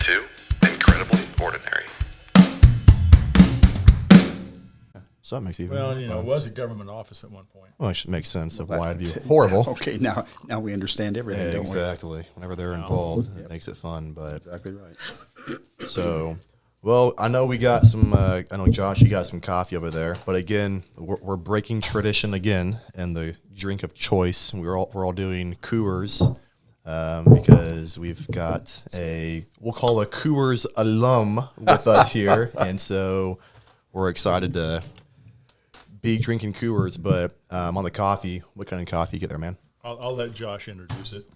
to Incredibly Ordinary. So that makes even Well, it was a government office at one point. Well, it should make sense of why it'd be horrible. Okay, now we understand everything, Yeah, don't exactly. Whenever they're involved, it makes it fun. But we? Exactly right. so, well, I know we got some. I know Josh, you got some coffee over there. But again, we're breaking tradition again, and the drink of choice. We're all doing Coors. Because we've got we'll call a Coors alum with us here, and so we're excited to be drinking Coors. But on the coffee, what kind of coffee you get there, man? I'll let Josh introduce it.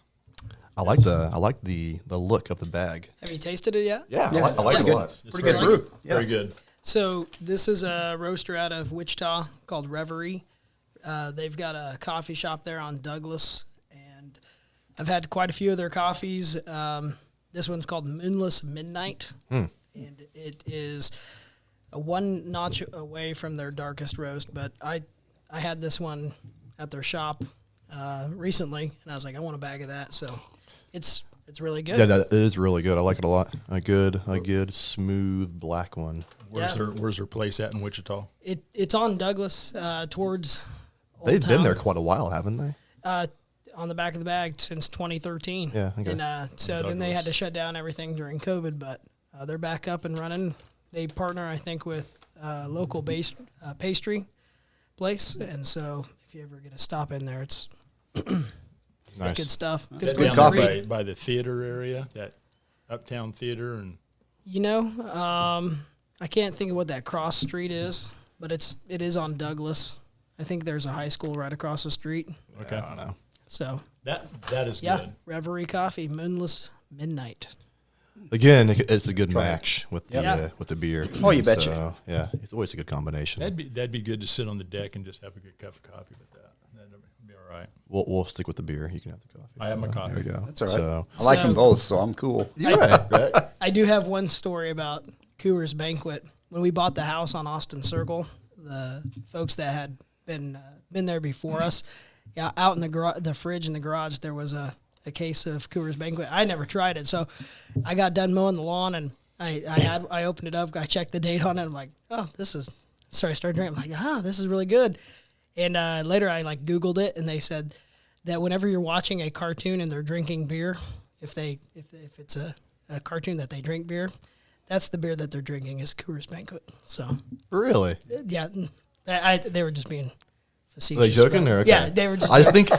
I like the look of the bag. Have you tasted it yet? Yeah, I like it a lot. It's Pretty good very brew. Yeah. Very good. So this is a roaster out of Wichita called Reverie. They've got a coffee shop there on Douglas, and I've had quite a few of their coffees. This one's called Moonless Midnight, and it is a one notch away from their darkest roast. But I had this one at their shop recently, and I was like, I want a bag of that. So it's really good. Yeah, it is really good. I like it a lot. A good smooth black one. Where's their place at in Wichita? It's on Douglas towards Old They've been Town. there quite a while, haven't they? On the back of the bag since 2013. Yeah, okay. And so then they Douglas. had to shut down everything during COVID, but they're back up and running. They partner, I think, with a local based pastry place, and so if you ever get a stop in there, it's Nice. good stuff. Is It's that good down to there read. by the theater area, that Uptown Theater, and I can't think of what that cross street is, but it is on Douglas. I think there's a high school right across the street. okay, I don't know. So that is yeah, good. Reverie Coffee, Moonless Midnight. Again, it's a good match with the Yeah. with the beer. Oh, you So, betcha. yeah, it's always a good combination. That'd be good to sit on the deck and just have a good cup of coffee with that. That'd be all right. We'll stick with the beer. You can have the coffee. I have my coffee. There we go. That's all right. So, I like So- them both, so I'm cool. you're right. I do have one story about Coors Banquet. When we bought the house on Austin Circle, the folks that had been there before us, out in the fridge in the garage, there was a case of Coors Banquet. I never tried it, so I got done mowing the lawn and I opened it up. I checked the date on it. I'm like, oh, this is. So I started drinking. I'm like, this is really good. And later I Googled it, and they said that whenever you're watching a cartoon and they're drinking beer, if it's a cartoon that they drink beer, that's the beer that they're drinking is Coors Banquet. So Really? yeah, they were just being facetious. Are they joking but- or okay? Yeah, they were just. I think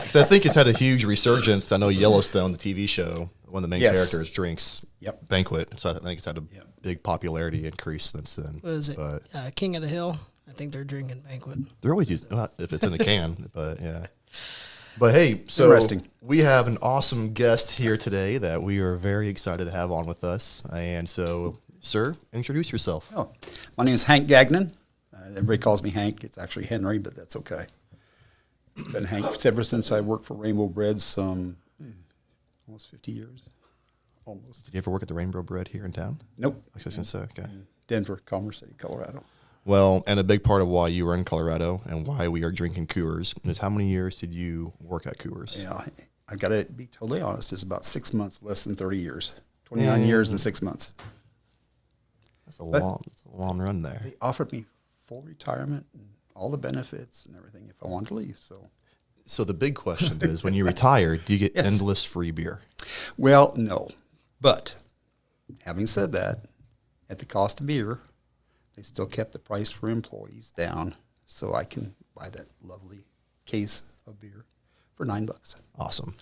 it's had a huge resurgence. I know Yellowstone, the TV show, one of the main Yes. characters drinks Yep. Banquet, so I think it's had a big popularity increase since then. What is it? But King of the Hill. I think they're drinking Banquet. they're always using if it's in a can, but yeah. But hey, so Interesting. we have an awesome guest here today that we are very excited to have on with us. And so, sir, introduce yourself. Oh, my name is Hank Gagnon. Everybody calls me Hank. It's actually Henry, but that's okay. Been Hank ever since I worked for Rainbow Breads, almost 50 years. Almost. Did you ever work at the Rainbow Bread here in town? Nope. I was going to say, okay. Denver, Commerce City, Colorado. Well, and a big part of why you were in Colorado and why we are drinking Coors is how many years did you work at Coors? Yeah, I got to be totally honest. It's about 6 months, less than 30 years. 29 years and 6 months. That's a long run there. They offered me full retirement and all the benefits and everything if I wanted to leave. So the big question is, when you retire, do you get Yes. endless free beer? Well, no. But having said that, at the cost of beer, they still kept the price for employees down so I can buy that lovely case of beer for $9. Awesome.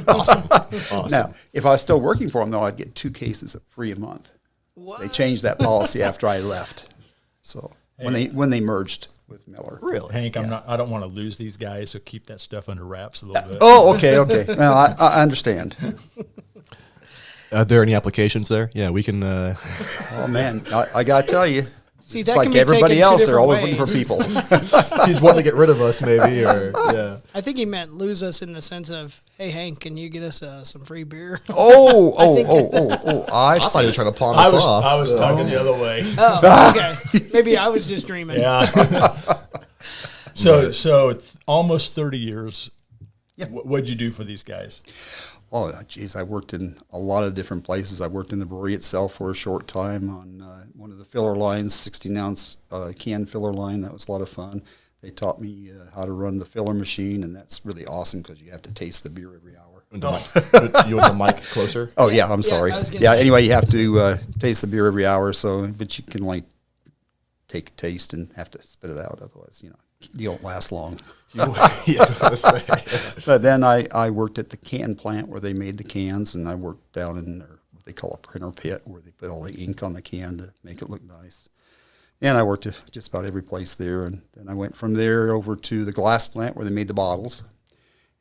Awesome. Now, if I was still working for them, though, I'd get 2 cases of free a month. What? They changed that policy after I left. So when they merged with Miller. Really? Hank, I don't want to lose these guys, so keep that stuff under wraps a little bit. Oh, okay. Well, I understand. Are there any applications there? Yeah, we can. Oh, man, I got to tell you. See, It's that like can be everybody taken two else, they're different always ways. looking for people. He's wanting to get rid of us, maybe, or yeah. I think he meant lose us in the sense of, hey, Hank, can you get us some free beer? I I thought see. he was trying to pawn I us was off. talking the other way. Oh, okay. Maybe I was just dreaming. Yeah. So it's almost 30 years Yeah. What'd you do for these guys? Oh, geez, I worked in a lot of different places. I worked in the brewery itself for a short time on one of the filler lines, 16-ounce can filler line. That was a lot of fun. They taught me how to run the filler machine, and that's really awesome because you have to taste the beer every hour. You want the mic closer? Oh, yeah, I'm sorry. I was gonna Yeah, say- anyway, you have to taste the beer every hour, but you can only take a taste and have to spit it out. Otherwise, you don't last long. Yeah, I was gonna say. But then I worked at the can plant where they made the cans, and I worked down in their, what they call a printer pit, where they put all the ink on the can to make it look nice. And I worked at just about every place there, and then I went from there over to the glass plant where they made the bottles.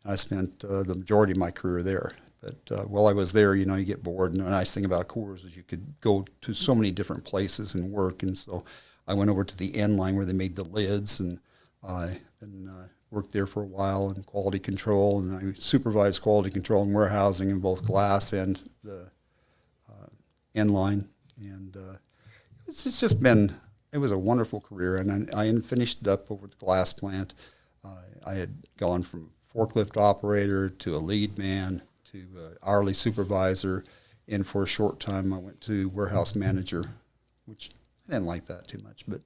I spent the majority of my career there. But while I was there, you get bored. And the nice thing about Coors is you could go to so many different places and work. And so I went over to the end line where they made the lids, and worked there for a while in quality control. And I supervised quality control and warehousing in both glass and the end line. And it's just been, it was a wonderful career. And I finished it up over at the glass plant. I had gone from forklift operator to a lead man to hourly supervisor, and for a short time I went to warehouse manager, which I didn't like that too much, but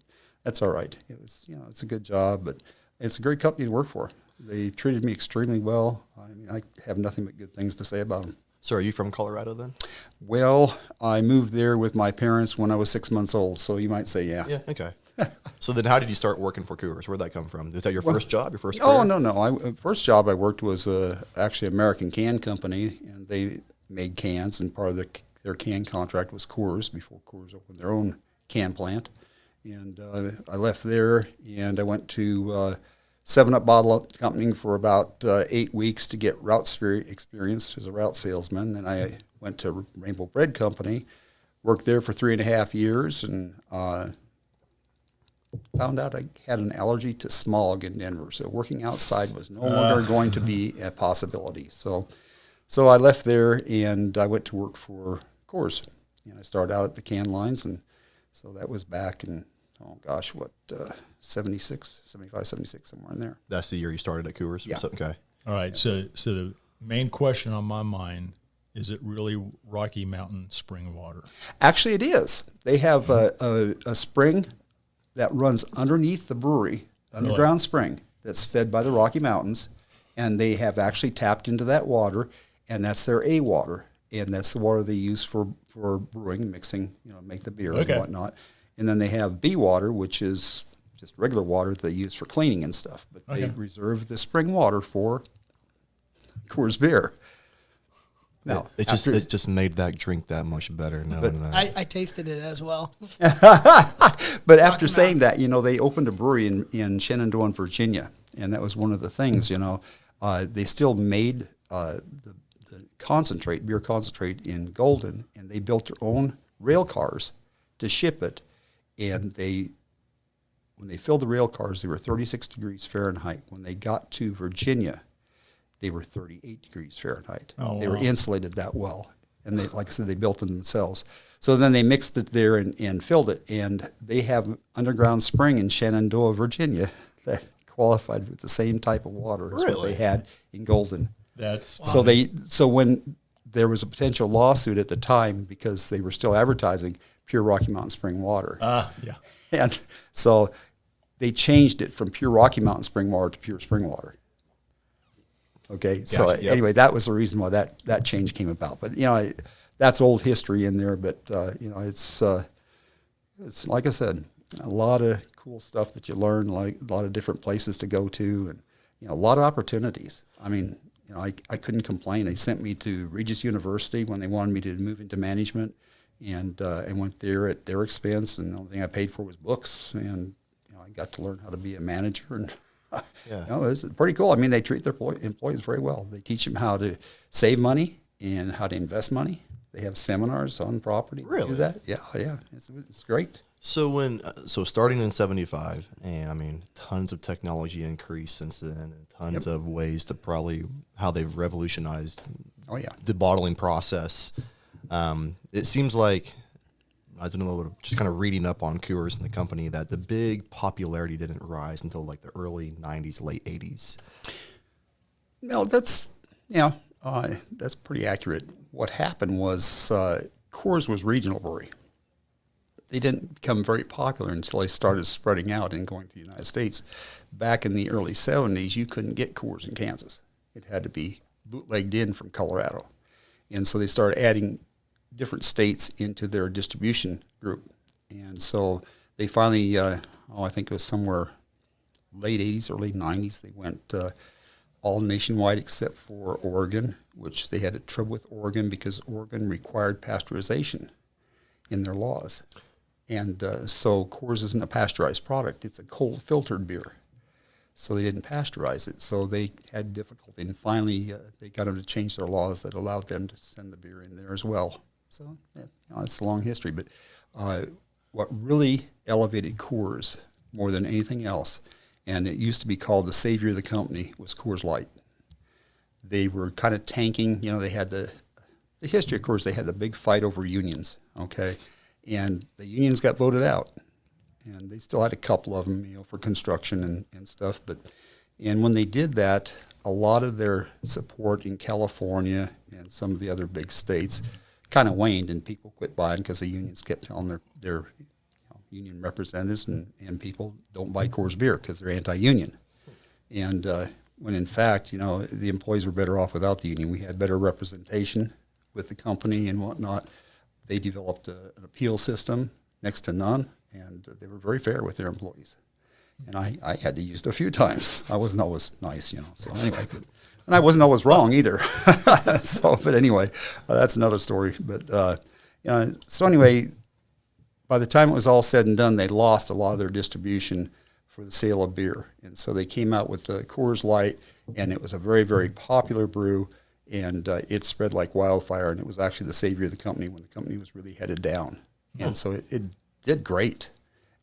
that's all right. It was, it's a good job, but it's a great company to work for. They treated me extremely well. I mean, I have nothing but good things to say about them. So are you from Colorado then? Well, I moved there with my parents when I was 6 months old, so you might say yeah. Yeah, okay. So then how did you start working for Coors? Where'd that come from? Is that your first job, your first career? Oh, no. First job I worked was actually American Can Company, and they made cans, and part of their can contract was Coors before Coors opened their own can plant. And I left there, and I went to 7-Up Bottle Company for about 8 weeks to get route experience as a route salesman. Then I went to Rainbow Bread Company, worked there for 3.5 years, and found out I had an allergy to smog in Denver, so working outside was no longer going to be a possibility. So I left there, and I went to work for Coors. And I started out at the can lines, and so that was back in, 75, 76, somewhere in there. That's the year you started at Coors? Yeah. So, okay. All right. So the main question on my mind, is it really Rocky Mountain spring water? Actually, it is. They have a spring that runs underneath the brewery, underground spring that's fed by the Rocky Mountains, and they have actually tapped into that water, and that's their A water, and that's the water they use for brewing and mixing, make the beer and whatnot. And then they have B water, which is just regular water that they use for cleaning and stuff, but they reserve the spring water for Coors beer. Now, It just made that drink that much better knowing that. I tasted it as well. But after saying that, they opened a brewery in Shenandoah, Virginia, and that was one of the things. They still made the beer concentrate in Golden, and they built their own rail cars to ship it. And when they filled the rail cars, they were 36 degrees Fahrenheit. When they got to Virginia, they were 38 degrees Fahrenheit. Oh, they were wow. insulated that well. And they, like I said, they built them themselves. So then they mixed it there and filled it. And they have underground spring in Shenandoah, Virginia that qualified with the same type of water as what they had in Golden. That's So when there was a potential lawsuit at the time because they were still advertising pure Rocky Mountain spring water. yeah. And so they changed it from pure Rocky Mountain spring water to pure spring water. Okay, so Gotcha, yep. anyway, that was the reason why that change came about. But that's old history in there. But it's like I said, a lot of cool stuff that you learn, like a lot of different places to go to, and a lot of opportunities. I mean, I couldn't complain. They sent me to Regis University when they wanted me to move into management, and went there at their expense. And the only thing I paid for was books, and I got to learn how to be a manager and. Yeah. It's pretty cool. I mean, they treat their employees very well. They teach them how to save money and how to invest money. They have seminars on property. Really? Do that? Yeah. It's great. So starting in 75, and I mean, tons of technology increased since then, and tons of ways to probably how they've revolutionized Oh, yeah. the bottling process. It seems like, I don't know, just kind of reading up on Coors and the company, that the big popularity didn't rise until like the early 90s, late 80s. No, that's that's pretty accurate. What happened was Coors was regional brewery. They didn't become very popular until they started spreading out and going to the United States. Back in the early 70s, you couldn't get Coors in Kansas. It had to be bootlegged in from Colorado. And so they started adding different states into their distribution group. And so they finally, I think it was somewhere late 80s, early 90s, they went all nationwide except for Oregon, which they had a trouble with Oregon because Oregon required pasteurization in their laws. And so Coors isn't a pasteurized product. It's a cold filtered beer. So they didn't pasteurize it. So they had difficulty. And finally, they got them to change their laws that allowed them to send the beer in there as well. So it's a long history. But what really elevated Coors more than anything else, and it used to be called the savior of the company, was Coors Light. They were kind of tanking. They had the history of Coors. They had the big fight over unions, okay? And the unions got voted out. And they still had a couple of them, for construction and stuff. And when they did that, a lot of their support in California and some of the other big states kind of waned, and people quit buying because the unions kept telling their union representatives and people don't buy Coors beer because they're anti-union. And when in fact, the employees were better off without the union. We had better representation with the company and whatnot. They developed an appeal system, next to none, and they were very fair with their employees. And I had to use it a few times. I wasn't always nice, so anyway. And I wasn't always wrong either. But anyway, that's another story. But, so anyway, by the time it was all said and done, they lost a lot of their distribution for the sale of beer. And so they came out with the Coors Light, and it was a very, very popular brew, and it spread like wildfire, and it was actually the savior of the company when the company was really headed down. And so it did great.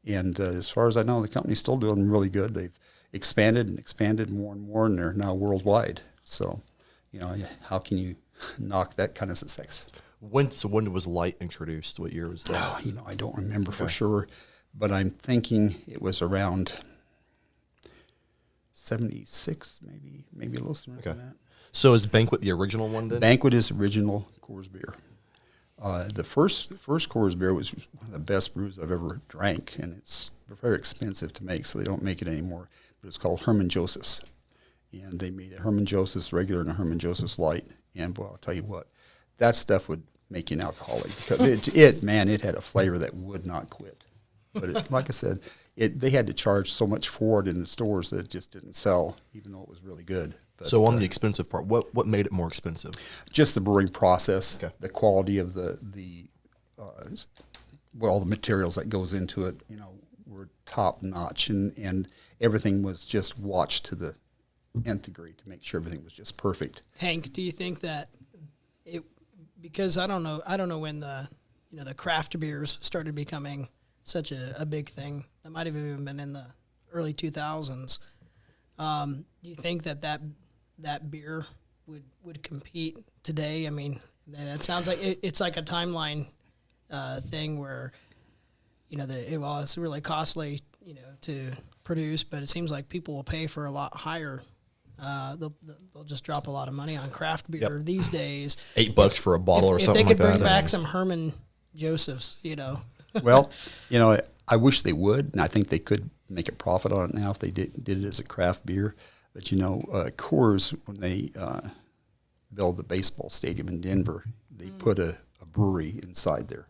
And as far as I know, the company's still doing really good. They've expanded and expanded more and more, and they're now worldwide. So, how can you knock that kind of success? When was Light introduced? What year was that? Oh, I don't remember for sure, but I'm thinking it was around 76, maybe a little sooner than that. So is Banquet the original one then? Banquet is original Coors beer. The first Coors beer was one of the best brews I've ever drank, and it's very expensive to make, so they don't make it anymore. But it's called Herman Joseph's, and they made a Herman Joseph's regular and a Herman Joseph's Light. And boy, I'll tell you what, that stuff would make you an alcoholic because it had a flavor that would not quit. But like I said, they had to charge so much for it in the stores that it just didn't sell, even though it was really good. But, so on the expensive part, what made it more expensive? Just the brewing process, the quality of all the materials that goes into it, were top notch, and everything was just watched to the nth degree to make sure everything was just perfect. Hank, do you think that because I don't know when the craft beers started becoming such a big thing. That might have even been in the early 2000s. Do you think that beer would compete today? I mean, that sounds like it's like a timeline thing where it's really costly to produce, but it seems like people will pay for a lot higher. They'll just drop a lot of money on craft beer these days. $8 for a bottle or something like that. If they could bring back some Herman Joseph's, Well, I wish they would, and I think they could make a profit on it now if they did it as a craft beer. But Coors, when they built the baseball stadium in Denver, they put a brewery inside there,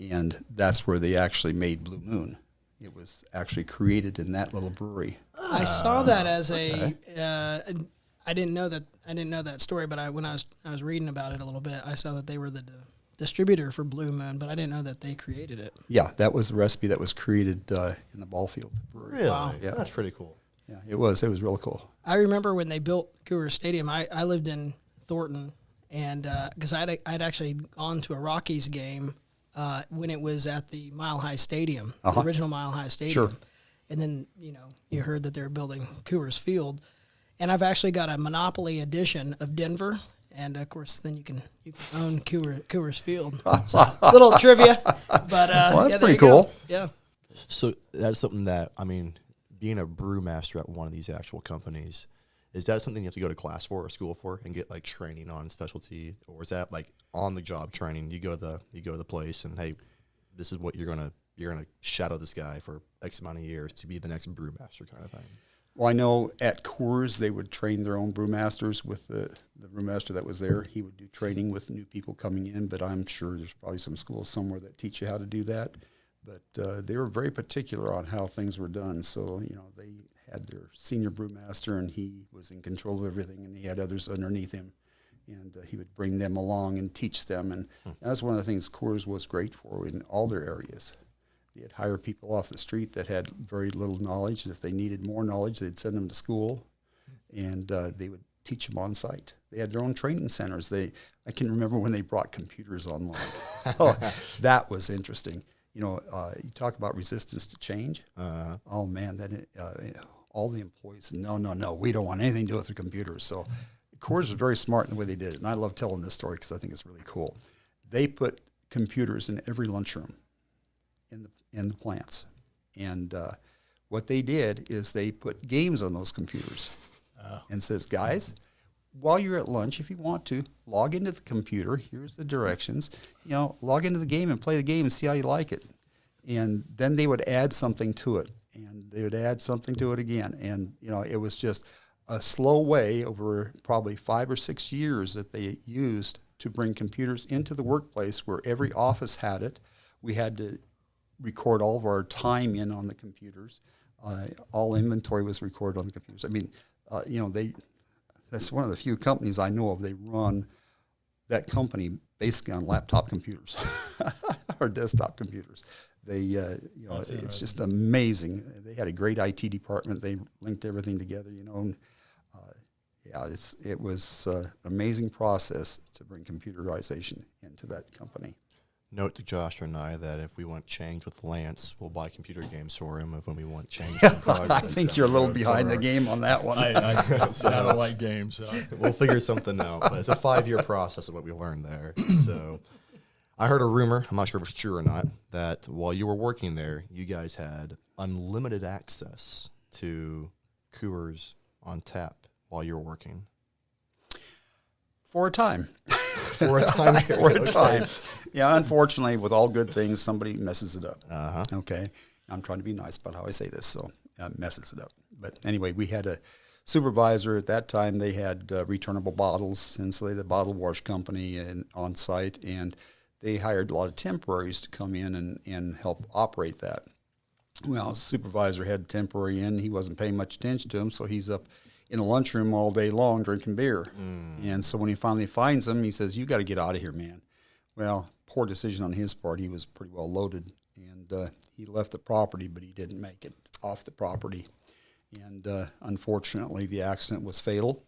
and that's where they actually made Blue Moon. It was actually created in that little brewery. I saw that as I didn't know that story, but when I was reading about it a little bit, I saw that they were the distributor for Blue Moon, but I didn't know that they created it. Yeah, that was the recipe that was created in the ball field brewery. Really? Wow. Yeah, that's pretty cool. Yeah, it was really cool. I remember when they built Coors Stadium. I lived in Thornton, and because I'd actually gone to a Rockies game when it was at the Mile High Stadium, the original Mile High Stadium. Sure. And then you heard that they were building Coors Field, and I've actually got a Monopoly edition of Denver. And of course, then you can own Coors Field. So, little trivia, but well, that's pretty cool. cool. Yeah. So that's something that being a brewmaster at one of these actual companies, Is that something you have to go to class for or school for and get like training on specialty, or is that like on the job training? You go to the place and hey, this is what you're gonna shadow this guy for X amount of years to be the next brewmaster kind of thing. Well, I know at Coors they would train their own brewmasters with the brewmaster that was there. He would do training with new people coming in, but I'm sure there's probably some schools somewhere that teach you how to do that. But they were very particular on how things were done. So, they had their senior brewmaster, and he was in control of everything, and he had others underneath him. And he would bring them along and teach them. And that was one of the things Coors was great for in all their areas. They'd hire people off the street that had very little knowledge, and if they needed more knowledge, they'd send them to school, and they would teach them on site. They had their own training centers. I can remember when they brought computers online. Oh, that was interesting. You talk about resistance to change. Oh man, all the employees, no, we don't want anything to do with the computers. So Coors was very smart in the way they did it, and I love telling this story because I think it's really cool. They put computers in every lunchroom in the plants, and what they did is they put games on those computers, and says, guys, while you're at lunch, if you want to log into the computer, here's the directions. Log into the game and play the game and see how you like it. And then they would add something to it, and they would add something to it again, and it was just a slow way over probably 5 or 6 years that they used to bring computers into the workplace where every office had it. We had to record all of our time in on the computers. All inventory was recorded on the computers. I mean, that's one of the few companies I know of. They run that company basically on laptop computers or desktop computers. It's just amazing. They had a great IT department. They linked everything together, and, it was an amazing process to bring computerization into that company. Note to Josh and I that if we want change with Lance, we'll buy computer games for him. If when we want change, I think you're a little behind the game on that one. I don't like games. We'll figure something out. But it's a 5-year process of what we learned there. So I heard a rumor, I'm not sure if it's true or not, that while you were working there, you guys had unlimited access to Coors on tap while you were working. For a time. For a time period. For a time. Yeah, unfortunately, with all good things, somebody messes it up. Okay. I'm trying to be nice about how I say this, so messes it up. But anyway, we had a supervisor at that time. They had returnable bottles, and so they had a bottle wash company on site, and they hired a lot of temporaries to come in and help operate that. Well, the supervisor had temporary in. He wasn't paying much attention to him, so he's up in the lunchroom all day long drinking beer. And so when he finally finds him, he says, you got to get out of here, man. Well, poor decision on his part. He was pretty well loaded, and he left the property, but he didn't make it off the property. And unfortunately, the accident was fatal,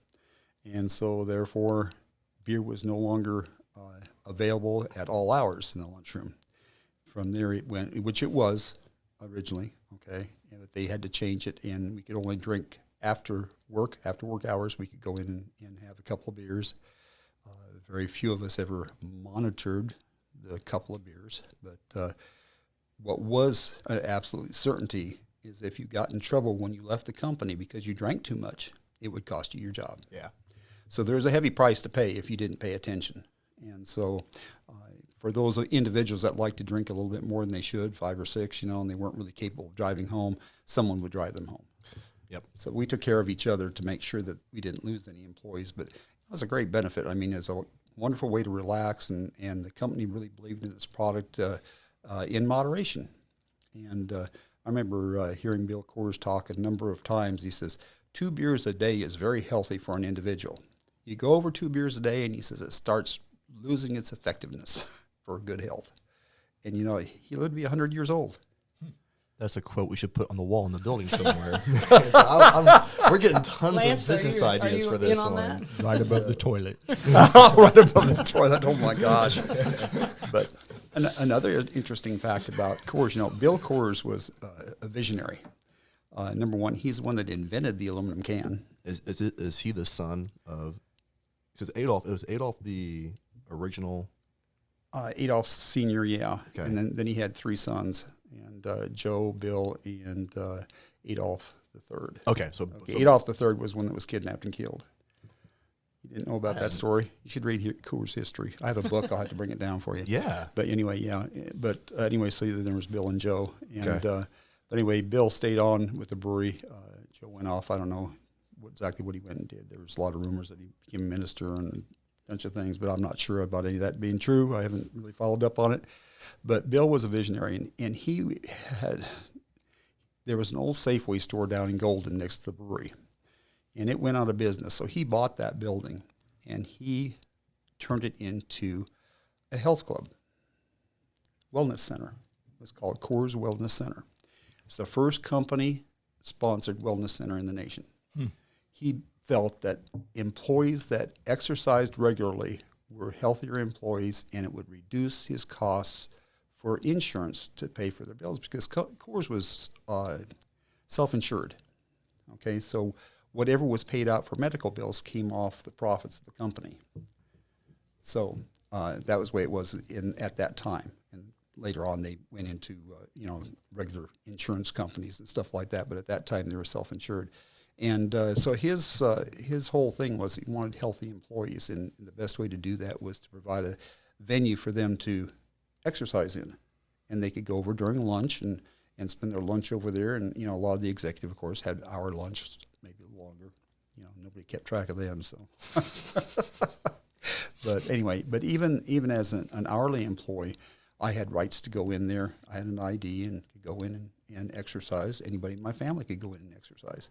and so therefore beer was no longer available at all hours in the lunchroom. From there it went, which it was originally, okay, but they had to change it, and we could only drink after work hours. We could go in and have a couple of beers. Very few of us ever monitored the couple of beers, but what was an absolute certainty is if you got in trouble when you left the company because you drank too much, it would cost you your job. Yeah. So there's a heavy price to pay if you didn't pay attention. And so for those individuals that like to drink a little bit more than they should, 5 or 6, and they weren't really capable of driving home, someone would drive them home. Yep. So we took care of each other to make sure that we didn't lose any employees. But it was a great benefit. I mean, it's a wonderful way to relax, and the company really believed in its product in moderation. And I remember hearing Bill Coors talk a number of times. He says, 2 beers a day is very healthy for an individual. You go over 2 beers a day, and he says it starts losing its effectiveness for good health. And, he lived to be 100 years old. That's a quote we should put on the wall in the building somewhere. We're getting tons Lance, of business ideas for this one. Right above the toilet. Right above the toilet. Oh, my gosh. But another interesting fact about Coors, Bill Coors was a visionary. Number one, he's the one that invented the aluminum can. Is he the son of, because it was Adolf the original? Adolf Sr., yeah. Okay. And then he had 3 sons, and Joe, Bill, and Adolf III. Okay, so Adolf III was one that was kidnapped and killed. You didn't know about that story? You should read Coors history. I have a book. I'll have to bring it down for you. Yeah. But anyway, yeah. But anyway, so there was Bill and Joe. And Okay. but anyway, Bill stayed on with the brewery. Joe went off. I don't know exactly what he went and did. There was a lot of rumors that he became a minister and a bunch of things, but I'm not sure about any of that being true. I haven't really followed up on it. But Bill was a visionary, and he had – there was an old Safeway store down in Golden next to the brewery, and it went out of business. So he bought that building, and he turned it into a health club, wellness center. It was called Coors Wellness Center. It's the first company-sponsored wellness center in the nation. He felt that employees that exercised regularly were healthier employees, and it would reduce his costs for insurance to pay for their bills, because Coors was self-insured. Okay, so whatever was paid out for medical bills came off the profits of the company. So that was the way it was at that time. And later on, they went into regular insurance companies and stuff like that. But at that time, they were self-insured. And so his whole thing was he wanted healthy employees, and the best way to do that was to provide a venue for them to exercise in, and they could go over during lunch and spend their lunch over there. And a lot of the executive, of course, had hour lunch, maybe longer. Nobody kept track of them. So, but anyway, even as an hourly employee, I had rights to go in there. I had an ID and could go in and exercise. Anybody in my family could go in and exercise.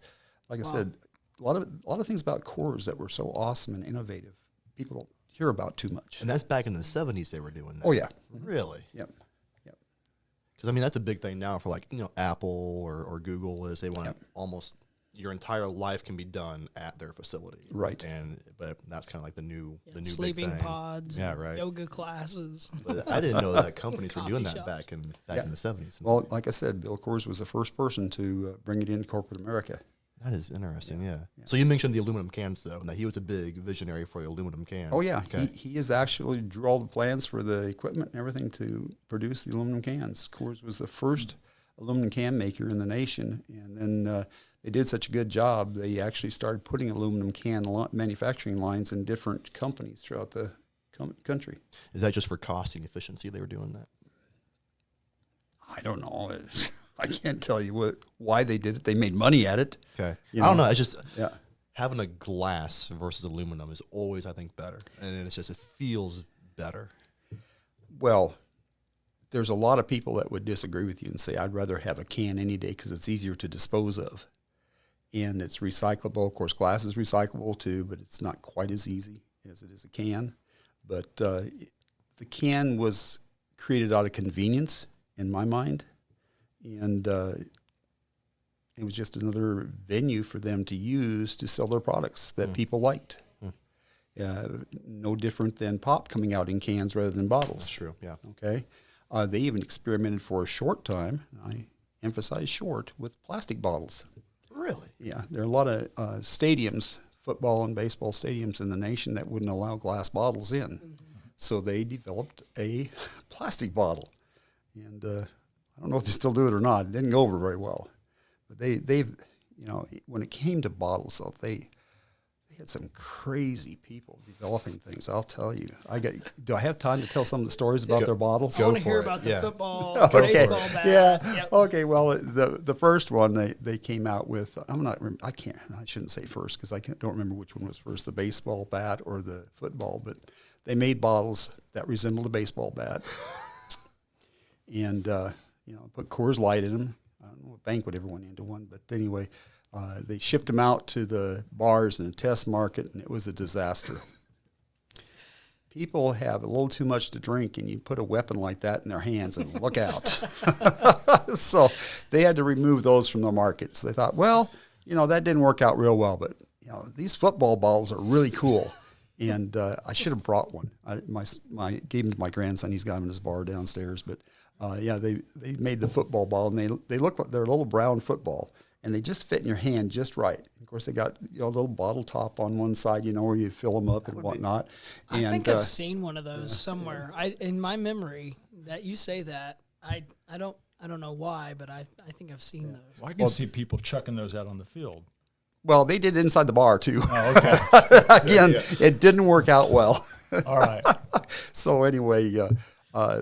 Like I said, a lot of things about Coors that were so awesome and innovative, people don't hear about too much. And that's back in the 70s they were doing that. Oh, yeah. Really? Yep. Because, that's a big thing now for, Apple or Google is they want almost your entire life can be done at their facility. Right. But that's kind of like the new sleeping big thing. pods, Yeah, right. yoga classes. But I didn't know that companies were Coffee doing that shops. back in the 70s. Well, like I said, Bill Coors was the first person to bring it into corporate America. That is interesting, yeah. So you mentioned the aluminum cans, though, and that he was a big visionary for the aluminum cans. Oh, yeah. Okay. He has actually drew all the plans for the equipment and everything to produce the aluminum cans. Coors was the first aluminum can maker in the nation, and then they did such a good job, they actually started putting aluminum can manufacturing lines in different companies throughout the country. Is that just for costing efficiency they were doing that? I don't know. I can't tell you why they did it. They made money at it. Okay. You I don't know. know. It's just Yeah. having a glass versus aluminum is always, I think, better. And it's just, it feels better. Well, there's a lot of people that would disagree with you and say, I'd rather have a can any day because it's easier to dispose of. And it's recyclable. Of course, glass is recyclable too, but it's not quite as easy as it is a can. But the can was created out of convenience, in my mind. And it was just another venue for them to use to sell their products that people liked. No different than pop coming out in cans rather than bottles. That's true, yeah. Okay. They even experimented for a short time, I emphasize short, with plastic bottles. Really? Yeah, there are a lot of stadiums, football and baseball stadiums in the nation that wouldn't allow glass bottles in. So they developed a plastic bottle. And I don't know if they still do it or not. It didn't go over very well. But they've, when it came to bottles, so they had some crazy people developing things, I'll tell you. Do I have time to tell some of the stories about their bottles? I want to for hear it. about the Yeah. football, Okay. baseball bat. Yeah. Yep. Okay. Well, the first one they came out with. I shouldn't say first because don't remember which one was first, the baseball bat or the football. But they made bottles that resembled a baseball bat, and put Coors Light in them. I don't know what banquet ever went into one, but anyway, they shipped them out to the bars in a test market, and it was a disaster. People have a little too much to drink, and you put a weapon like that in their hands, and look out. So they had to remove those from the markets. They thought, well, that didn't work out real well, but these football balls are really cool. And I should have brought one. I gave them to my grandson. He's got them in his bar downstairs. But they made the football ball, and they look like they're a little brown football, and they just fit in your hand just right. Of course, they got a little bottle top on one side, where you fill them up and whatnot. I And think I've seen one of those somewhere. In my memory that you say that, I don't I don't know why, but I think I've seen those. Well, I can see people chucking those out on the field. Well, they did inside the bar too. Oh, okay. Again, it didn't work out well. All right. So anyway,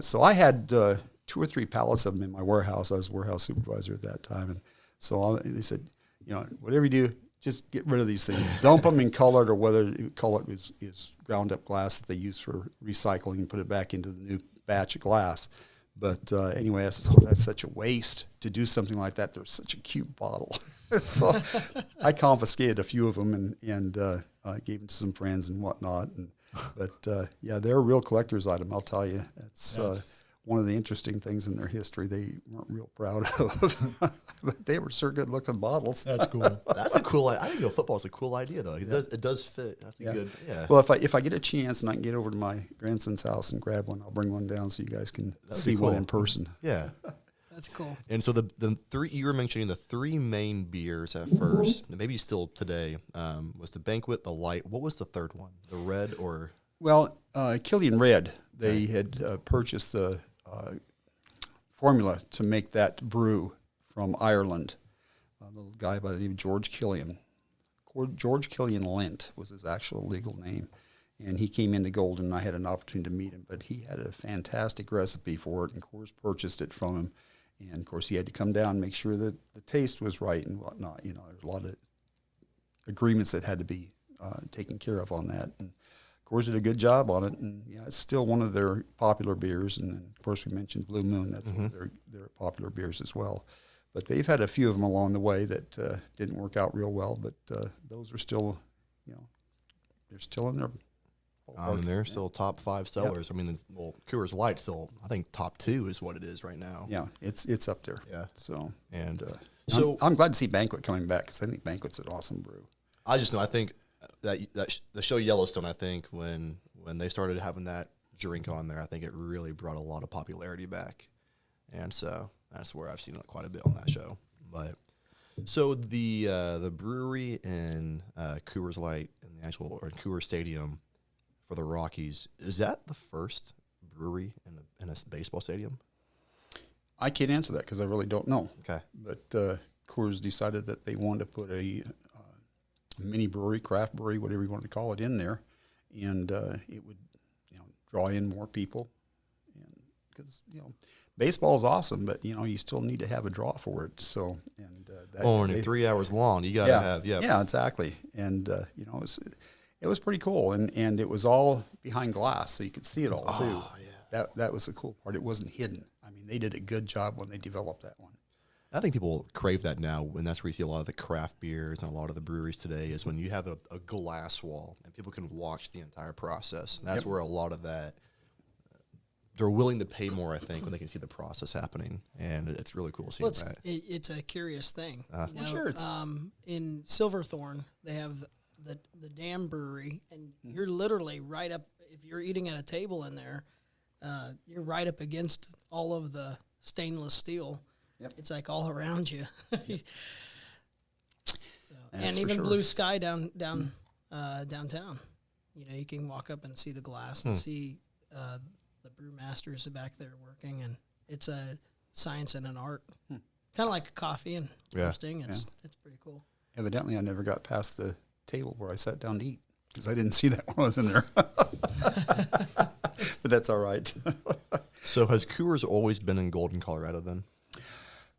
so I had 2 or 3 pallets of them in my warehouse. I was warehouse supervisor at that time, and so they said, whatever you do, just get rid of these things. Dump them in cullet, or whether cullet is ground up glass that they use for recycling and put it back into the new batch of glass. But anyway, I said, that's such a waste to do something like that. There's such a cute bottle. So I confiscated a few of them and gave them to some friends and whatnot. But they're a real collector's item, I'll tell you. It's one of the interesting things in their history they weren't real proud of. But they were sure good-looking bottles. That's cool. That's a cool. I think football is a cool idea though. It does fit. That's a good. Yeah. Well, if I get a chance and I can get over to my grandson's house and grab one, I'll bring one down so you guys can see one in person. Yeah. That's cool. And so the 3 you were mentioning, the 3 main beers at first, maybe still today, was the Banquet, the Light. What was the third one? The Red or? Well, Killian Red. They had purchased the formula to make that brew from Ireland. A little guy by the name of George Killian. George Killian Lent was his actual legal name. And he came into Golden, and I had an opportunity to meet him. But he had a fantastic recipe for it, and Coors purchased it from him. And, of course, he had to come down and make sure that the taste was right and whatnot. There's a lot of agreements that had to be taken care of on that. And Coors did a good job on it. And, it's still one of their popular beers. And, then, of course, we mentioned Blue Moon. That's one of their popular beers as well. But they've had a few of them along the way that didn't work out real well. But those are still, they're still in their They're still top 5 sellers. Yep. I mean, Coors Light still, I think top 2 is what it is right now. Yeah, it's up there. Yeah. So And so I'm glad to see Banquet coming back because I think Banquet's an awesome brew. I just know, I think that the show Yellowstone, I think when they started having that drink on there, I think it really brought a lot of popularity back. And so that's where I've seen it quite a bit on that show. But so the brewery in Coors Light in the actual, or Coors Stadium for the Rockies, is that the first brewery in a baseball stadium? I can't answer that because I really don't know. Okay. But Coors decided that they wanted to put a mini brewery, craft brewery, whatever you want to call it, in there, and it would draw in more people. And because baseball is awesome, but you still need to have a draw for it. So Only 3 hours long. You got to have yeah, exactly. And it was pretty cool, and it was all behind glass, so you could see it all too. Oh, yeah. That was the cool part. It wasn't hidden. I mean, they did a good job when they developed that one. I think people crave that now, and that's where you see a lot of the craft beers and a lot of the breweries today is when you have a glass wall and people can watch the entire process. And that's where a lot of that, they're willing to pay more, I think, when they can see the process happening. And it's really cool seeing that. It's a curious thing. Sure. In Silverthorne, they have the Dam Brewery, and you're literally right up, if you're eating at a table in there, you're right up against all of the stainless steel. Yep. It's like all around you. And for even sure. blue sky downtown. You can walk up and see the glass and see the brewmasters back there working, and it's a science and an art. Kind of like coffee and roasting. It's pretty cool. Evidently, I never got past the table where I sat down to eat because I didn't see that when I was in there. But that's all right. So has Coors always been in Golden, Colorado then?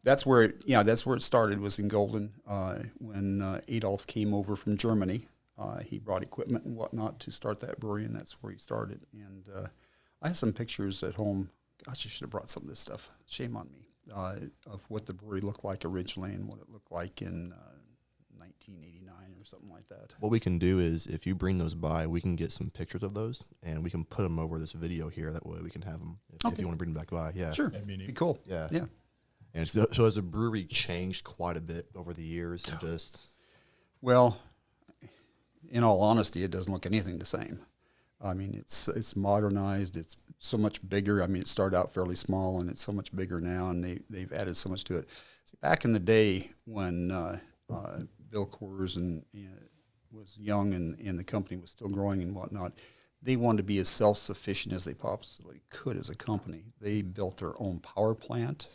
That's where it started, was in Golden. When Adolf came over from Germany, he brought equipment and whatnot to start that brewery, and that's where he started. And I have some pictures at home. Gosh, I should have brought some of this stuff. Shame on me. Of what the brewery looked like originally and what it looked like in 1989 or something like that. What we can do is, if you bring those by, we can get some pictures of those, and we can put them over this video here. That way we can have them if you want to bring them back by. Yeah. Sure. That'd be neat. Be cool. Yeah. Yeah. And so has the brewery changed quite a bit over the years? And just Well, in all honesty, it doesn't look anything the same. I mean, it's modernized. It's so much bigger. I mean, it started out fairly small, and it's so much bigger now, and they've added so much to it. See, back in the day when Bill Coors was young and the company was still growing and whatnot, they wanted to be as self-sufficient as they possibly could as a company. They built their own power plant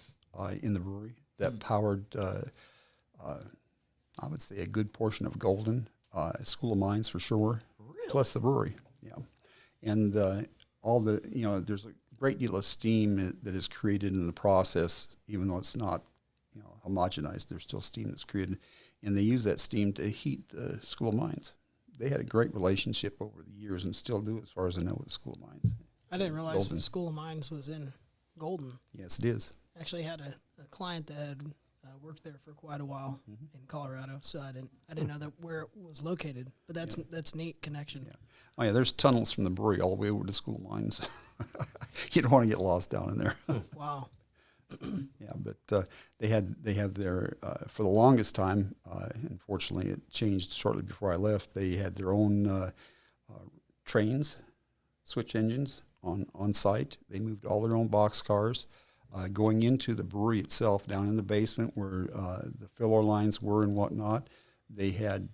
in the brewery that powered, I would say, a good portion of Golden, School of Mines for sure, plus the brewery. Yeah, and all the there's a great deal of steam that is created in the process, even though it's not homogenized. There's still steam that's created, and they use that steam to heat the School of Mines. They had a great relationship over the years and still do, as far as I know, with the School of Mines. I didn't realize Golden. the School of Mines was in Golden. Yes, it is. Actually had a client that had worked there for quite a while in Colorado, so I didn't know that where it was located. But that's neat connection. Yeah. Oh yeah, there's tunnels from the brewery all the way over to School of Mines. You don't want to get lost down in there. Wow. Yeah, but they have their for the longest time. Unfortunately, it changed shortly before I left. They had their own trains, switch engines on site. They moved all their own box cars. Going into the brewery itself, down in the basement where the filler lines were and whatnot, they had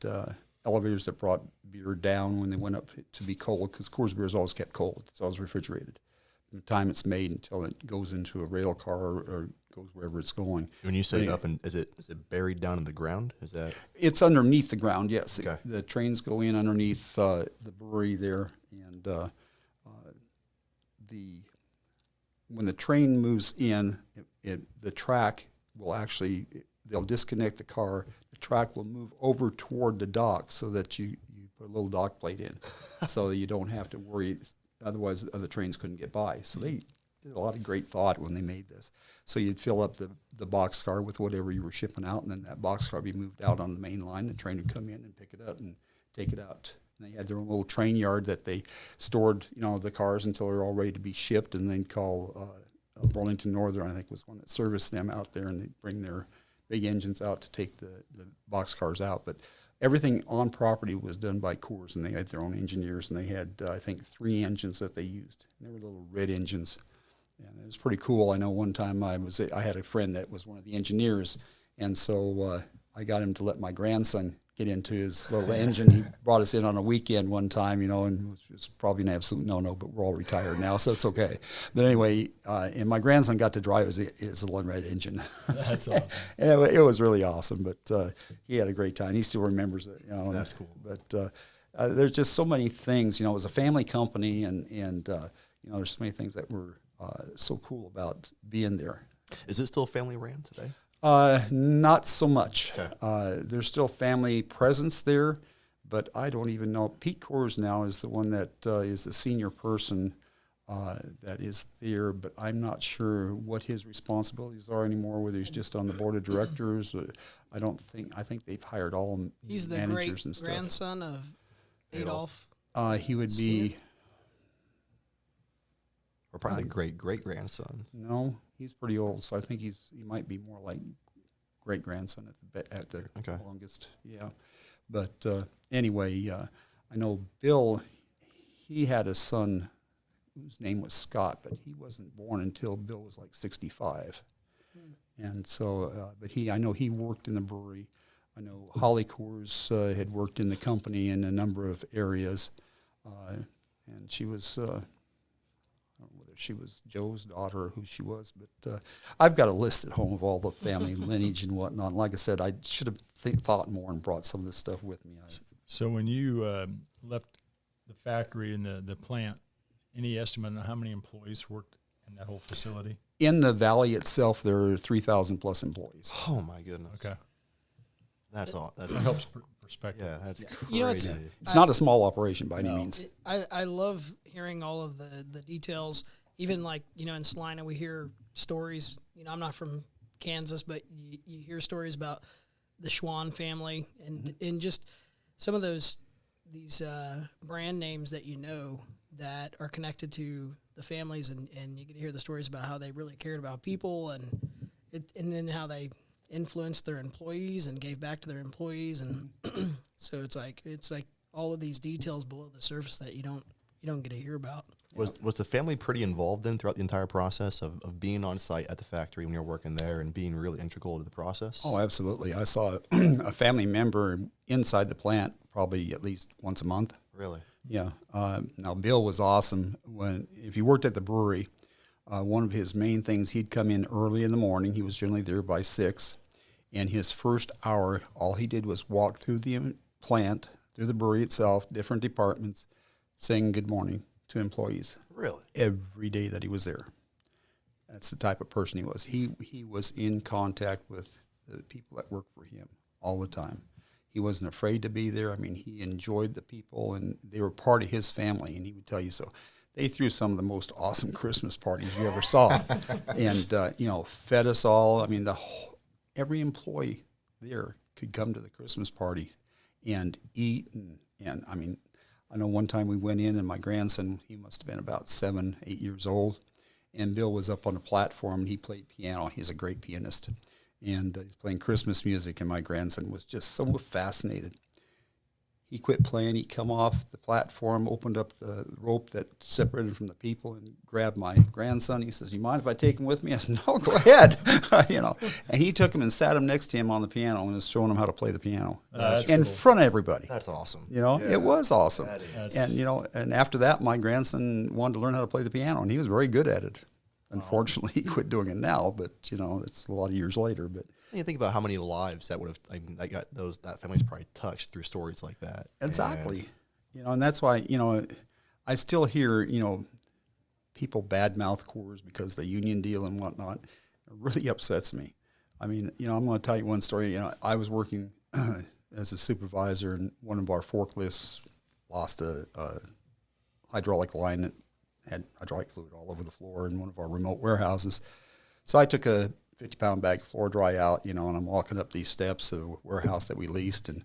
elevators that brought beer down when they went up to be cold, because Coors beer is always kept cold. It's always refrigerated from the time it's made until it goes into a rail car or goes wherever it's going. When you say up, and is it buried down in the ground? Is that It's underneath the ground, yes. Okay. The trains go in underneath the brewery there, and when the train moves in, the track will actually, they'll disconnect the car. The track will move over toward the dock so that you put a little dock plate in so that you don't have to worry. Otherwise, other trains couldn't get by. So they did a lot of great thought when they made this. So you'd fill up the boxcar with whatever you were shipping out, and then that boxcar would be moved out on the main line. The train would come in and pick it up and take it out. And they had their own little train yard that they stored, the cars until they were all ready to be shipped, and then call Burlington Northern, I think, was one that serviced them out there, and they'd bring their big engines out to take the boxcars out. But everything on property was done by Coors, and they had their own engineers, and they had, I think, 3 engines that they used. And they were little red engines, and it was pretty cool. I know one time I had a friend that was one of the engineers, and so I got him to let my grandson get into his little engine. He brought us in on a weekend one time, and it was probably an absolute no-no, but we're all retired now, so it's okay. But anyway, and my grandson got to drive his little red engine. That's awesome. And it was really awesome, but he had a great time. He still remembers it. That's cool. But there's just so many things. It was a family company, and there's so many things that were so cool about being there. is it still family ran today? Not so much. Okay. There's still family presence there, but I don't even know. Pete Coors now is the one that is the senior person that is there, but I'm not sure what his responsibilities are anymore, whether he's just on the board of directors. I think they've hired all He's the managers and stuff. great-grandson of Adolf. He would be, Or probably the great-great-grandson? no, he's pretty old, so I think he might be more like great-grandson at the Okay. longest, yeah. But anyway, I know Bill, he had a son whose name was Scott, but he wasn't born until Bill was like 65. And so, but I know he worked in the brewery. I know Holly Coors had worked in the company in a number of areas, and she was, I don't know whether she was Joe's daughter or who she was, but I've got a list at home of all the family lineage and whatnot. Like I said, I should have thought more and brought some of this stuff with me. So when you left the factory and the plant, any estimate on how many employees worked in that whole facility? In the valley itself, there are 3,000 plus employees. Oh my goodness. Okay. That's all. That's That helps perspective. Yeah, that's crazy. You know, it's- It's not a small operation by any means. I love hearing all of the details. Even like, in Salina, we hear stories. I'm not from Kansas, but you hear stories about the Schwann family and just some of these brand names that that are connected to the families, and you get to hear the stories about how they really cared about people and then how they influenced their employees and gave back to their employees, and so it's like all of these details below the surface that you don't get to hear about. Was the family pretty involved then throughout the entire process of being on site at the factory when you were working there and being really integral to the process? Oh, absolutely. I saw a family member inside the plant probably at least once a month. Really? Yeah. Now, Bill was awesome. If you worked at the brewery, one of his main things, he'd come in early in the morning. He was generally there by 6. And his first hour, all he did was walk through the plant, through the brewery itself, different departments, saying good morning to employees. Really? Every day that he was there. That's the type of person he was. He was in contact with the people that worked for him all the time. He wasn't afraid to be there. I mean, he enjoyed the people, and they were part of his family, and he would tell you so. They threw some of the most awesome Christmas parties you ever saw, and fed us all. I mean, every employee there could come to the Christmas party and eat, and I mean, I know one time we went in, and my grandson, he must have been about 7, 8 years old, and Bill was up on the platform, and he played piano. He's a great pianist, and he's playing Christmas music, and my grandson was just so fascinated. He quit playing. He come off the platform, opened up the rope that separated him from the people, and grabbed my grandson. He says, "You mind if I take him with me?" I said, "No, go ahead." And he took him and sat him next to him on the piano and was showing him how to play the piano in front of everybody. That's awesome. It was awesome. That is. And after that, my grandson wanted to learn how to play the piano, and he was very good at it. Unfortunately, he quit doing it now, but it's a lot of years later. But You think about how many lives that would have, that family's probably touched through stories like that. exactly, and that's why I still hear people badmouth Coors because the union deal and whatnot. It really upsets me. I mean, I'm going to tell you one story. I was working as a supervisor, and one of our forklifts lost a hydraulic line that had hydraulic fluid all over the floor in one of our remote warehouses. So I took a 50-pound bag of floor dry out, and I'm walking up these steps of a warehouse that we leased, and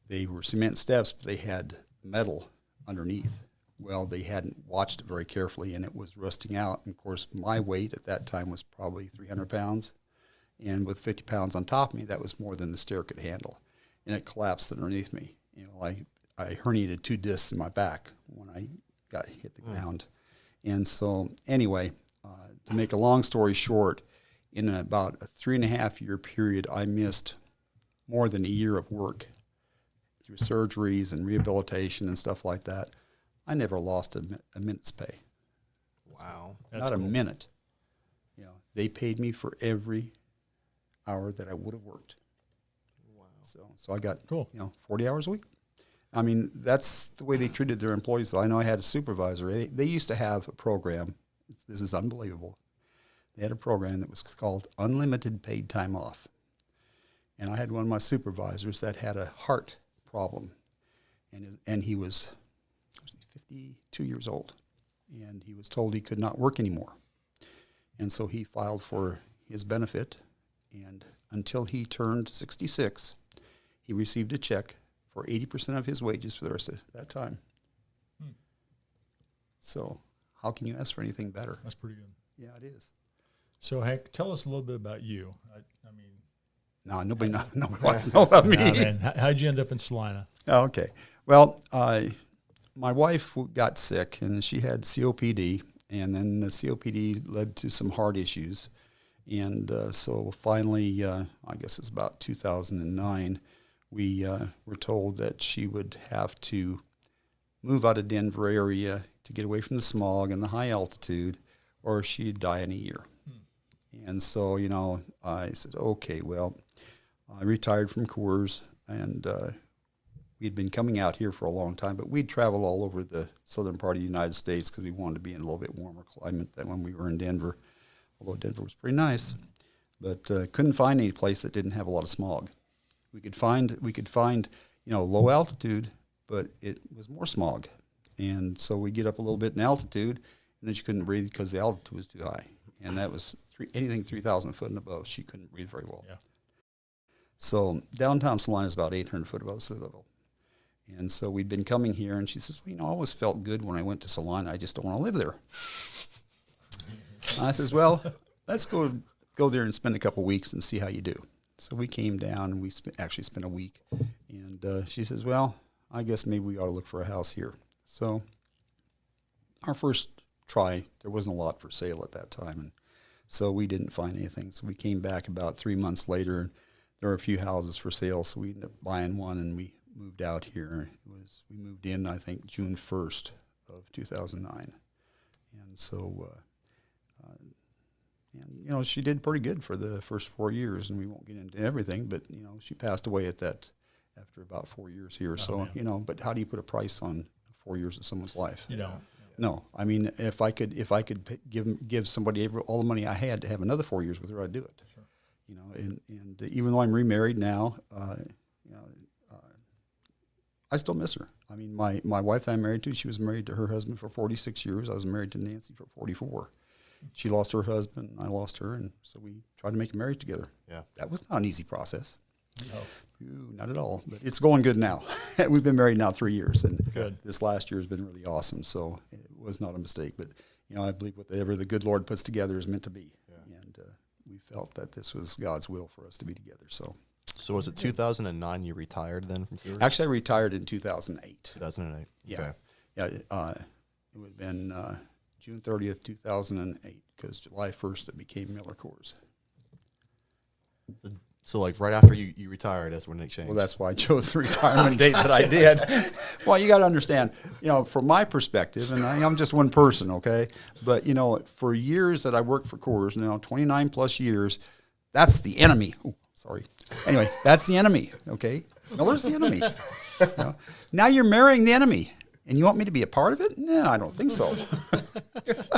they were cement steps, but they had metal underneath. Well, they hadn't watched it very carefully, and it was rusting out. And, of course, my weight at that time was probably 300 pounds. And with 50 pounds on top of me, that was more than the stair could handle. And it collapsed underneath me. I herniated 2 discs in my back when I got hit the ground. And so, anyway, to make a long story short, in about a 3.5-year period, I missed more than a year of work through surgeries and rehabilitation and stuff like that. I never lost a minute's pay. Wow. Not a minute. They paid me for every hour that I would have worked. Wow. So I got 40 hours a week. I mean, that's the way they treated their employees. Though I know I had a supervisor. They used to have a program. This is unbelievable. They had a program that was called Unlimited Paid Time Off. And I had one of my supervisors that had a heart problem. And he was 52 years old. And he was told he could not work anymore. And so he filed for his benefit. And until he turned 66, he received a check for 80% of his wages for the rest of that time. So how can you ask for anything better? That's pretty good. Yeah, it is. So, Hank, tell us a little bit about you. I mean, No, nobody wants to know about me. nah, man, how'd you end up in Salina? Oh, okay. Well, my wife got sick, and she had COPD, and then the COPD led to some heart issues. And so finally, I guess it's about 2009, we were told that she would have to move out of Denver area to get away from the smog and the high altitude, or she'd die in a year. And so, I said, okay, well, I retired from Coors, and we'd been coming out here for a long time, but we'd travel all over the southern part of the United States because we wanted to be in a little bit warmer climate than when we were in Denver, although Denver was pretty nice. But couldn't find any place that didn't have a lot of smog. We could find low altitude, but it was more smog. And so we get up a little bit in altitude, and then she couldn't breathe because the altitude was too high. And that was anything 3,000 foot and above, she couldn't breathe very well. Yeah. So downtown Salina is about 800 foot above sea level. And so we'd been coming here, and she says, well, I always felt good when I went to Salina. I just don't want to live there. I says, well, let's go there and spend a couple weeks and see how you do. So we came down, and we actually spent a week. And she says, well, I guess maybe we ought to look for a house here. So our first try, there wasn't a lot for sale at that time, and so we didn't find anything. So we came back about 3 months later, and there were a few houses for sale, so we ended up buying one, and we moved out here. We moved in, I think, June 1st of 2009. And so And she did pretty good for the first 4 years, and we won't get into everything, but she passed away at that after about 4 years here. So man. but how do you put a price on 4 years of someone's life? You know. No, I mean, if I could give somebody all the money I had to have another 4 years with her, I'd do it. Sure. And even though I'm remarried now, I still miss her. I mean, my wife that I'm married to, she was married to her husband for 46 years. I was married to Nancy for 44. She lost her husband, I lost her, and so we tried to make a marriage together. Yeah. That was not an easy process. No. Ooh, not at all. But it's going good now. We've been married now 3 years, and Good. this last year has been really awesome. So it was not a mistake. But I believe whatever the good Lord puts together is meant to be, and we felt that this was God's will for us to be together. So was it 2009 you retired then from Coors? actually, I retired in 2008. 2008. Yeah, Okay. yeah. It would have been June 30th, 2008, because July 1st it became Miller Coors. So like right after you retired, that's when it changed. Well, that's why I chose the retirement date that I did. Well, you got to understand, from my perspective, and I'm just one person, okay? But, for years that I worked for Coors, 29 plus years, that's the enemy. Oh, sorry. Anyway, that's the enemy, okay? Miller's the enemy. Now you're marrying the enemy, and you want me to be a part of it? No, I don't think so.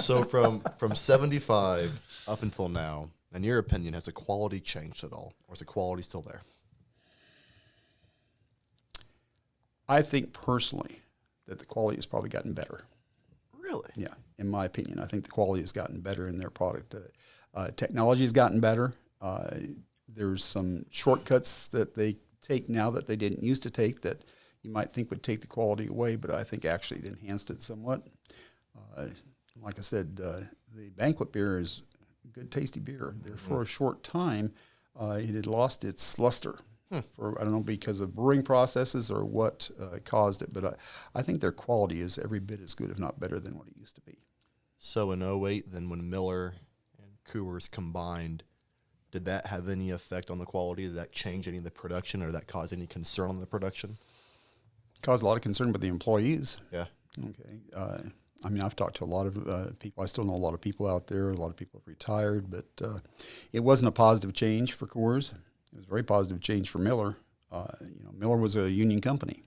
So from 75 up until now, in your opinion, has the quality changed at all, or is the quality still there? I think personally that the quality has probably gotten better. Really? Yeah, in my opinion, I think the quality has gotten better in their product. Technology has gotten better. There's some shortcuts that they take now that they didn't used to take that you might think would take the quality away, but I think actually it enhanced it somewhat. Like I said, the banquet beer is good, tasty beer. There for a short time, it had lost its luster. For I don't know, because of brewing processes or what caused it, but I think their quality is every bit as good, if not better, than what it used to be. So in 08, then when Miller and Coors combined, did that have any effect on the quality? Did that change any of the production, or did that cause any concern on the production? Caused a lot of concern with the employees. Yeah. Okay. I mean, I've talked to a lot of people. I still know a lot of people out there. A lot of people have retired, but it wasn't a positive change for Coors. It was a very positive change for Miller. Miller was a union company,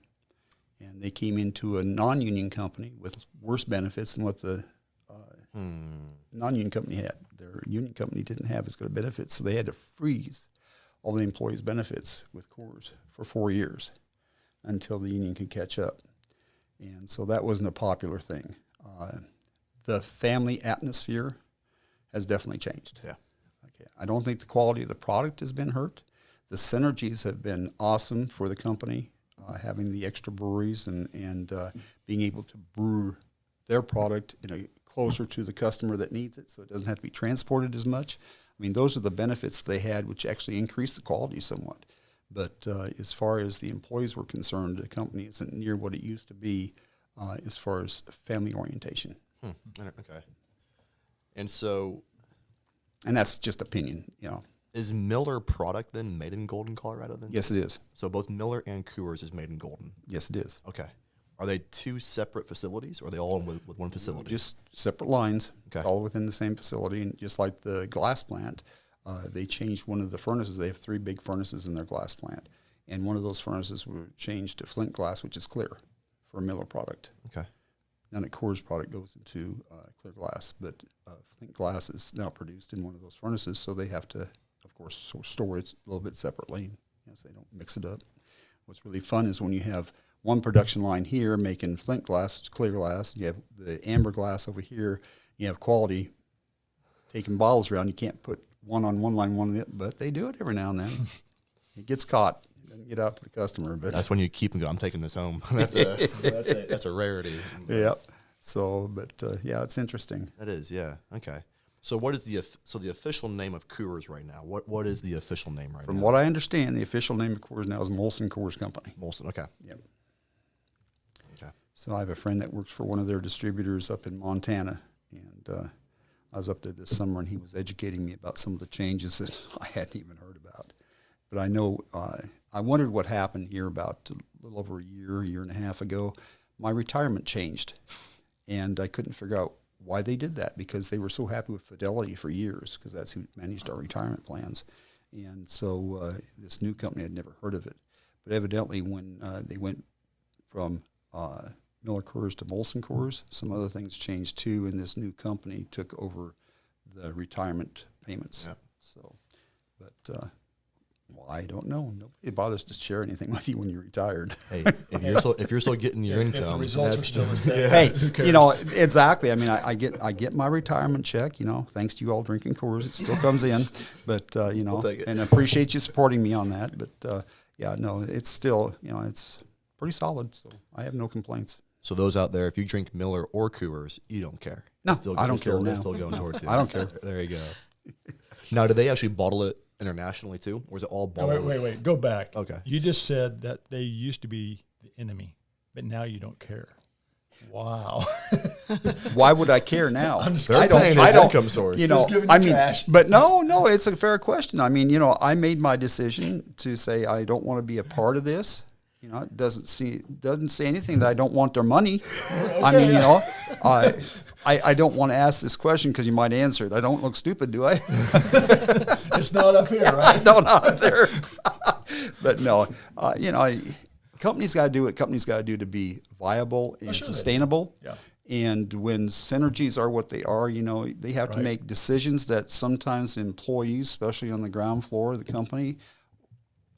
and they came into a non-union company with worse benefits than what the non-union company had. Their union company didn't have as good benefits, so they had to freeze all the employees' benefits with Coors for 4 years until the union could catch up. And so that wasn't a popular thing. The family atmosphere has definitely changed. Yeah. Okay. I don't think the quality of the product has been hurt. The synergies have been awesome for the company, having the extra breweries and being able to brew their product closer to the customer that needs it, so it doesn't have to be transported as much. I mean, those are the benefits they had, which actually increased the quality somewhat. But as far as the employees were concerned, the company isn't near what it used to be as far as family orientation. Okay. And so, And that's just opinion, is Miller product then made in Golden, Colorado? Then Yes, it is. So both Miller and Coors is made in Golden. Yes, it is. Okay. Are they two separate facilities, or are they all with one facility? Just separate lines, Okay. all within the same facility. And just like the glass plant, they changed one of the furnaces. They have 3 big furnaces in their glass plant. And one of those furnaces were changed to flint glass, which is clear for a Miller product. Okay. Then a Coors product goes into clear glass. But flint glass is now produced in one of those furnaces, so they have to, of course, store it a little bit separately, so they don't mix it up. What's really fun is when you have one production line here making flint glass, which is clear glass. You have the amber glass over here. You have quality taking bottles around. You can't put one on one line, one on the other, but they do it every now and then. It gets caught. It doesn't get out to the customer. But That's when you keep and go, I'm taking this home. That's a rarity. yeah. So, but yeah, it's interesting. That is, yeah. Okay. So what is the official name of Coors right now? What is the official name right now? From what I understand, the official name of Coors now is Molson Coors Company. Molson. Okay. Yep. Okay. So I have a friend that works for one of their distributors up in Montana, and I was up there this summer, and he was educating me about some of the changes that I hadn't even heard about. But I know I wondered what happened here about a little over a year and a half ago. My retirement changed, and I couldn't figure out why they did that, because they were so happy with Fidelity for years, because that's who managed our retirement plans. And so this new company, I'd never heard of it. But evidently when they went from Miller Coors to Molson Coors, some other things changed too, and this new company took over the retirement payments. Yep. So, but well, I don't know. Nobody bothers to share anything with you when you're retired. Hey, if you're still getting your If the income, results are still the same. Hey, who cares? you know, exactly. I mean, I get my retirement check, you know, thanks to you all drinking Coors, it still comes in, but, you know, We'll take it. and I appreciate you supporting me on that. But, yeah, no, it's still, you know, it's pretty solid. So I have no complaints. So those out there, if you drink Miller or Coors, you don't care. No, Still, I don't it's still, care it's now. Still going towards you. I don't care. There you go. Now, do they actually bottle it internationally too, or is it all Oh, bottled? wait. Go back. Okay. You just said that they used to be the enemy, but now you don't care. Wow. Why would I care now? They're paying his income source. You know, Just giving you I mean, trash. but no, it's a fair question. I mean, you know, I made my decision to say I don't want to be a part of this. You know, it doesn't say anything that I don't want their money. I mean, you know, I don't want to ask this question because you might answer it. I don't look stupid, do I? It's not up here, right? No, not there. But no, you know, companies got to do what companies got to do to be viable and sure they do. sustainable. Yeah. And when synergies are what they are, you know, they have to Right. make decisions that sometimes employees, especially on the ground floor of the company,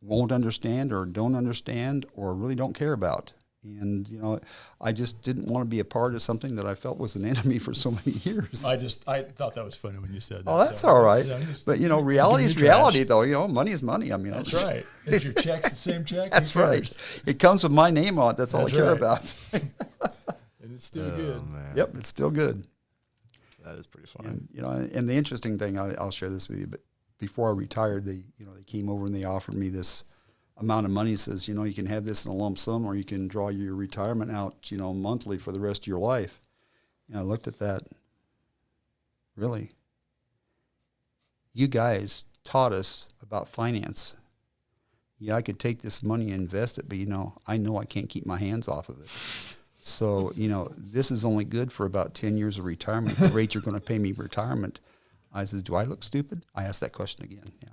won't understand or don't understand or really don't care about. And, you know, I just didn't want to be a part of something that I felt was an enemy for so many years. I thought that was funny when you said that. Oh, that's So, all right. yeah, just- But, you know, reality is Give me trash. reality, though. You know, money is money. I mean, That's right. If your check's the same check, That's who right. cares? It comes with my name on it. That's all That's I care right. about. And it's still Oh, good. man. Yep, it's still good. That is pretty funny. And, you know, and the interesting thing, I'll share this with you, but before I retired, they came over and they offered me this amount of money. Says, you know, you can have this in a lump sum or you can draw your retirement out, you know, monthly for the rest of your life. And I looked at that. Really? You guys taught us about finance. Yeah, I could take this money and invest it, but, you know I can't keep my hands off of it. So, you know, this is only good for about 10 years of retirement. The rate you're going to pay me retirement. I says, do I look stupid? I asked that question again. Yeah.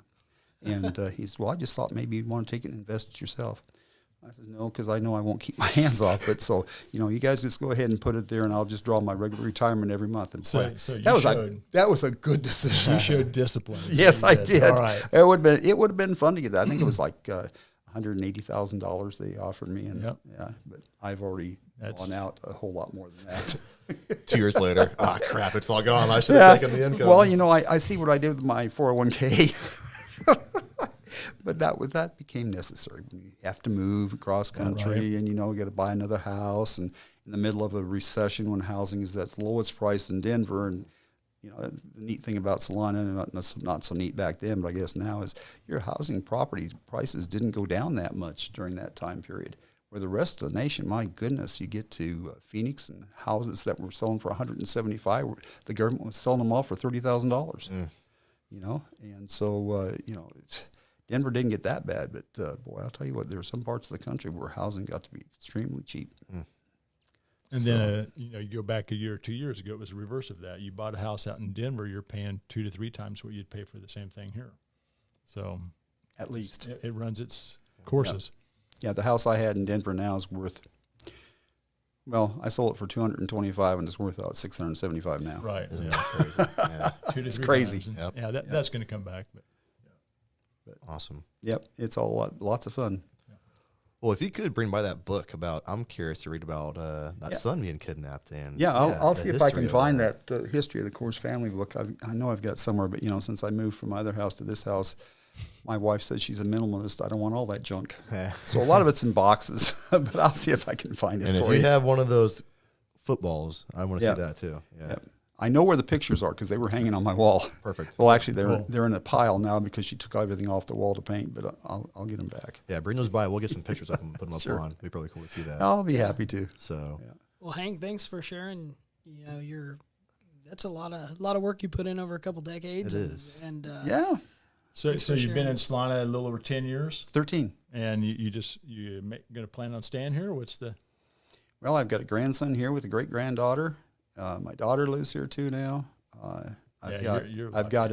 And he said, well, I just thought maybe you'd want to take it and invest it yourself. I says, no, because I know I won't keep my hands off it. So, you know, you guys just go ahead and put it there, and I'll just draw my regular retirement every month. And So- boy, so you that was showed- that was a good decision. You showed discipline. Yes, You I did. All right. It would have been fun to get that. I think it was like $180,000 they offered me, and Yep. yeah, but I've already That's- gone out a whole lot more than that. 2 years later, crap, it's all gone. I should have taken the income. Well, you know, I see what I did with my 401k. But that became necessary when you have to move across country, right. and you know, you got to buy another house, and in the middle of a recession when housing is at its lowest price in Denver. And you know, the neat thing about Salina, and not so neat back then, but I guess now, is your housing property prices didn't go down that much during that time period. Where the rest of the nation, my goodness, you get to Phoenix and houses that were selling for $175,000, the government was selling them all for $30,000. You know, and so you know, Denver didn't get that bad, but boy, I'll tell you what, there are some parts of the country where housing got to be extremely cheap. And then, you know, you go back a year or 2 years ago, it was the reverse of that. You bought a house out in Denver, you're paying 2 to 3 times what you'd pay for the same thing here. So At least, it runs its courses. yeah. The house I had in Denver now is worth. Well, I sold it for $225, and it's worth about $675 now. Right. Isn't Yeah. that crazy? Yeah. 2 to 3 crazy. times. And, Yep. Yeah, that's going to come back. But Awesome. Yep, it's all lots of fun. Well, if you could bring by that book about, I'm curious to read about that son being kidnapped. And Yeah, I'll the see if I history can of find that history of the Coors family book. I know I've got somewhere, but you know, since I moved from my other house to this house, my wife says she's a minimalist. I don't want all that junk. So a lot of it's in boxes, but I'll see if I can find it And if for you you. have one of those footballs, I want to Yeah. see that too. Yeah. Yep. I know where the pictures are because they were hanging on my wall. Perfect. Well, actually, Cool. they're in a pile now because she took everything off the wall to paint. But I'll get them back. Yeah, bring those by. We'll get some pictures of them and put them up Sure. on. It'd be probably cool to see that. I'll be happy to. So, Well, Hank, thanks for sharing. You know, that's a lot of work you put in over a couple decades. It is. And Yeah, so Thanks for you've been sharing. in Salina a little over 10 years, 13, 13. and you going to plan on staying here? What's the? Well, I've got a grandson here with a great granddaughter. My daughter lives here too now. I've got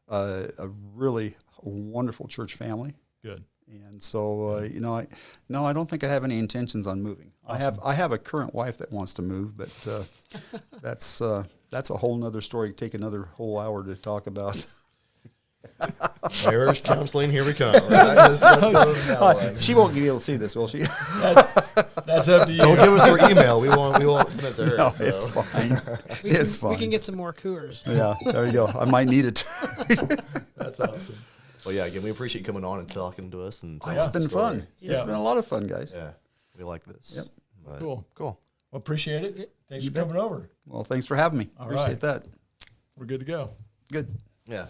a really wonderful church family. Good. And so, I don't think I have any intentions on moving. Awesome. I have a current wife that wants to move, but that's a whole nother story. Take another whole hour to talk about. Marriage counseling, here we come. Let's go that one. She won't be able to see this, will she? That's up to you. Don't give us her email. We won't send it to her. No, so. it's fine. It's fine. We can get some more Coors. Yeah, there you go. I might need it. That's awesome. Well, yeah, again, we appreciate you coming on and talking to us. And It's been fun. It's been a lot of fun, guys. Yeah, we like this. Yep. But, Cool. Cool. Well, appreciate it. Thanks You for bet. coming over. Well, thanks for having me. All Appreciate right. that. We're good to go. Good. Yeah.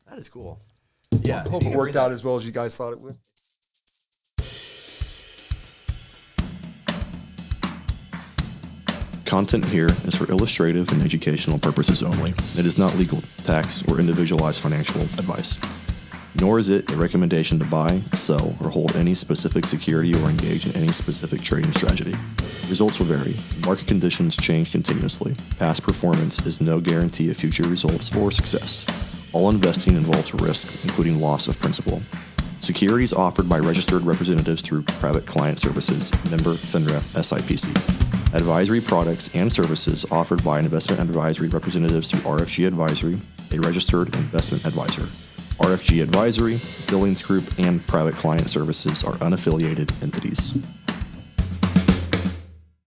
That is cool. Yeah. Hope it worked out as well as you guys thought it would. Content here is for illustrative and educational purposes only. It is not legal, tax, or individualized financial advice. Nor is it a recommendation to buy, sell, or hold any specific security or engage in any specific trading strategy. Results will vary. Market conditions change continuously. Past performance is no guarantee of future results or success. All investing involves risk, including loss of principal. Securities offered by registered representatives through Private Client Services, member FINRA SIPC. Advisory products and services offered by investment advisory representatives through RFG Advisory, a registered investment advisor. RFG Advisory, Billings Group, and Private Client Services are unaffiliated entities.